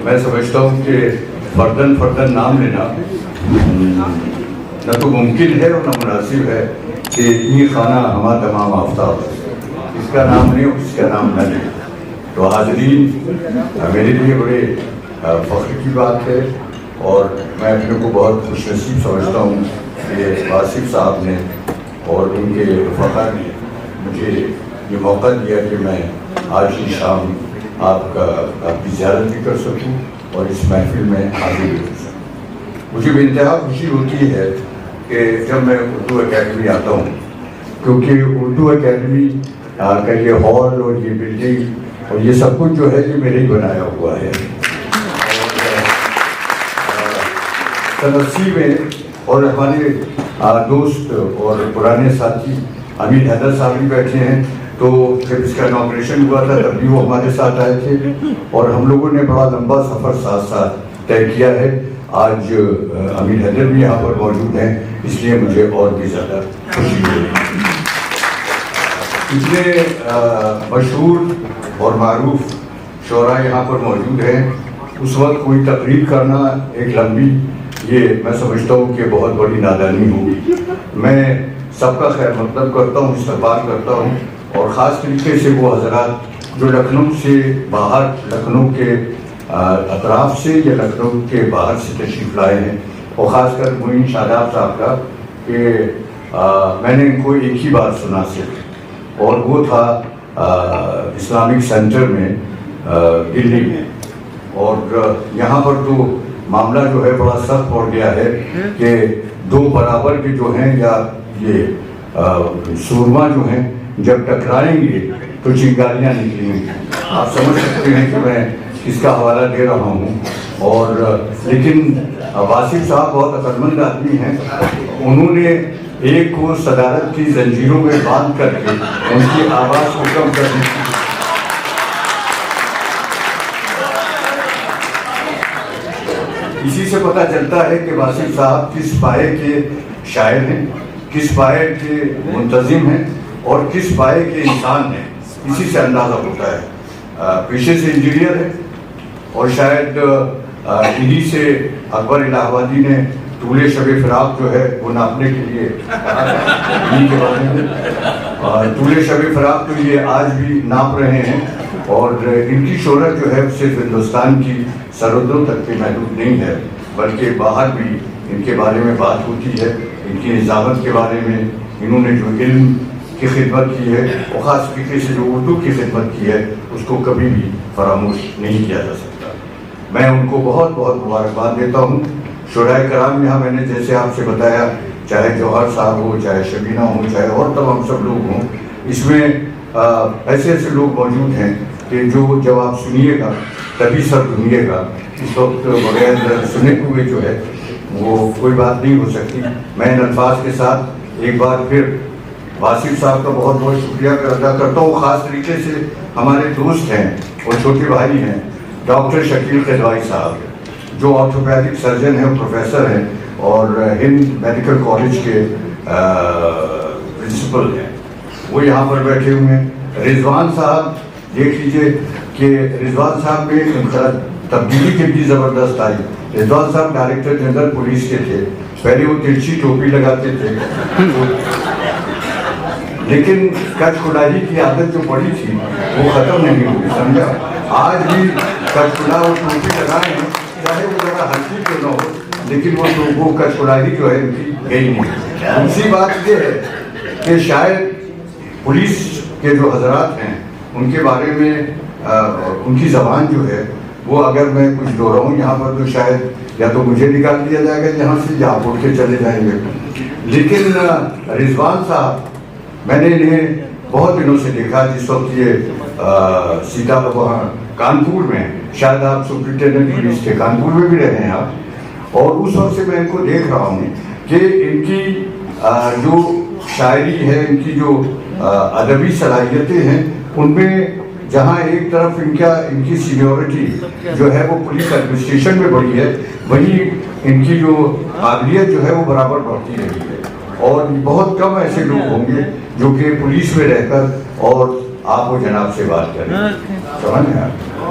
میں سمجھتا ہوں کہ فردن فردن نام لینا نہ تو ممکن ہے اور نہ مناسب ہے کہ اتنی خانہ ہما تمام آفتاب اس کا نام لیں اور اس کا نام نہ لیں. تو حاضرین، میرے لیے بڑے فخر کی بات ہے اور میں اپنے کو بہت خوش نصیب سمجھتا ہوں کہ واصف صاحب نے اور ان کے رفقا نے مجھے یہ موقع دیا کہ میں آج کی شام آپ کی زیارت بھی کر سکوں اور اس محفل میں حاضر بھی کر سکوں. مجھے بے انتہا خوشی ہوتی ہے کہ جب میں اردو اکیڈمی آتا ہوں، کیونکہ اردو اکیڈمی کا یہ ہال اور یہ بلڈنگ اور یہ سب کچھ جو ہے یہ میرے ہی بنایا ہوا ہے. تنسی میں اور ہمارے دوست اور پرانے ساتھی امین حیدر صاحب بھی بیٹھے ہیں، تو جب اس کا انوگریشن ہوا تھا تب بھی وہ ہمارے ساتھ آئے تھے اور ہم لوگوں نے بڑا لمبا سفر ساتھ ساتھ طے کیا ہے. آج امین حیدر بھی یہاں پر موجود ہیں، اس لیے مجھے اور بھی زیادہ خوشی ہوئی. اتنے مشہور اور معروف شعراء یہاں پر موجود ہیں، اس وقت کوئی تقریر کرنا ایک لمبی، یہ میں سمجھتا ہوں کہ بہت بڑی نادانی ہوگی. میں سب کا خیر مقدم کرتا ہوں، استقبال کرتا ہوں، اور خاص طریقے سے وہ حضرات جو لکھنؤ سے باہر، لکھنؤ کے اطراف سے یا لکھنؤ کے باہر سے تشریف لائے ہیں، اور خاص کر معین شاداب صاحب کا کہ میں نے ان کو ایک ہی بار سنا صرف، اور وہ تھا اسلامک سینٹر میں دلی میں. اور یہاں پر تو معاملہ جو ہے بڑا سخت پڑ گیا ہے کہ دو برابر کے جو ہیں یا یہ سورما جو ہیں جب ٹکرائیں گے تو چنگاریاں نکلیں گی. آپ سمجھ سکتے ہیں کہ میں کس کا حوالہ دے رہا ہوں. اور لیکن واصف صاحب بہت عقلمند آدمی ہیں، انہوں نے ایک کو صدارت کی زنجیروں میں باندھ کر کے ان کی آواز کو کم کرنے کی. اسی سے پتہ چلتا ہے کہ واصف صاحب کس پائے کے شاعر ہیں، کس پائے کے منتظم ہیں اور کس پائے کے انسان ہیں. اسی سے اندازہ ہوتا ہے. پیشے سے انجینئر ہے اور شاید انہی سے اکبر الہ آبادی نے طول شب فراق جو ہے وہ ناپنے کے لیے انہی کے بارے میں طول شب فراق تو یہ آج بھی ناپ رہے ہیں. اور ان کی شہرت جو ہے صرف ہندوستان کی سرحدوں تک کے محدود نہیں ہے، بلکہ باہر بھی ان کے بارے میں بات ہوتی ہے. ان کی نظامت کے بارے میں، انہوں نے جو علم کی خدمت کی ہے اور خاص طریقے سے جو اردو کی خدمت کی ہے اس کو کبھی بھی فراموش نہیں کیا جا سکتا. میں ان کو بہت بہت مبارکباد دیتا ہوں. شعراء کرام یہاں میں نے جیسے آپ سے بتایا، چاہے جوہر صاحب ہو، چاہے شبینہ ہو، چاہے اور تمام سب لوگ ہوں، اس میں ایسے ایسے لوگ موجود ہیں کہ جو جب آپ سنیے گا تبھی سر دھنیے گا. اس وقت بغیر سنے ہوئے جو ہے وہ کوئی بات نہیں ہو سکتی. میں ان الفاظ کے ساتھ ایک بار پھر واصف صاحب کا بہت بہت شکریہ ادا کرتا ہوں. خاص طریقے سے ہمارے دوست ہیں اور چھوٹے بھائی ہیں ڈاکٹر شکیل قدوائی صاحب، جو آرتھوپیڈک سرجن ہیں، پروفیسر ہیں اور ہند میڈیکل کالج کے پرنسپل ہیں. وہ یہاں پر بیٹھے ہوئے ہیں. رضوان صاحب دیکھ لیجئے کہ رضوان صاحب میں تبدیلی کے بھی زبردست آئی. رضوان صاحب ڈائریکٹر جنرل پولیس کے تھے. پہلے وہ ترچھی ٹوپی لگاتے تھے، لیکن کچھ کلاہی کی عادت جو پڑی تھی وہ ختم نہیں ہوئی، سمجھا. آج بھی کچھ کلا اور ٹوپی لگائے ہیں، چاہے وہ ذرا ہلکی کیوں نہ ہو، لیکن وہ کچھ کلاہی جو ہے ان کی گئی نہیں. دوسری بات یہ ہے کہ شاید پولیس کے جو حضرات ہیں ان کے بارے میں ان کی زبان جو ہے وہ اگر میں کچھ دہراؤں یہاں پر تو شاید یا تو مجھے نکال دیا جائے گا یہاں سے یا آپ اٹھ کے چلے جائیں گے. لیکن رضوان صاحب میں نے انہیں بہت دنوں سے دیکھا، جس وقت یہ سیدھا وہاں کانپور میں، شاید آپ سپرنٹینڈنٹ پولیس کے کانپور میں بھی رہے ہیں آپ، اور اس وقت سے میں ان کو دیکھ رہا ہوں کہ ان کی جو شاعری ہے، ان کی جو ادبی صلاحیتیں ہیں، ان میں جہاں ایک طرف ان کی سینیورٹی جو ہے وہ پولیس ایڈمنسٹریشن میں بڑھی ہے، وہیں ان کی جو قابلیت جو ہے وہ برابر بڑھتی رہی ہے. اور بہت کم ایسے لوگ ہوں گے جو کہ پولیس میں رہ کر اور آپ و جناب سے بات کریں. سمجھ میں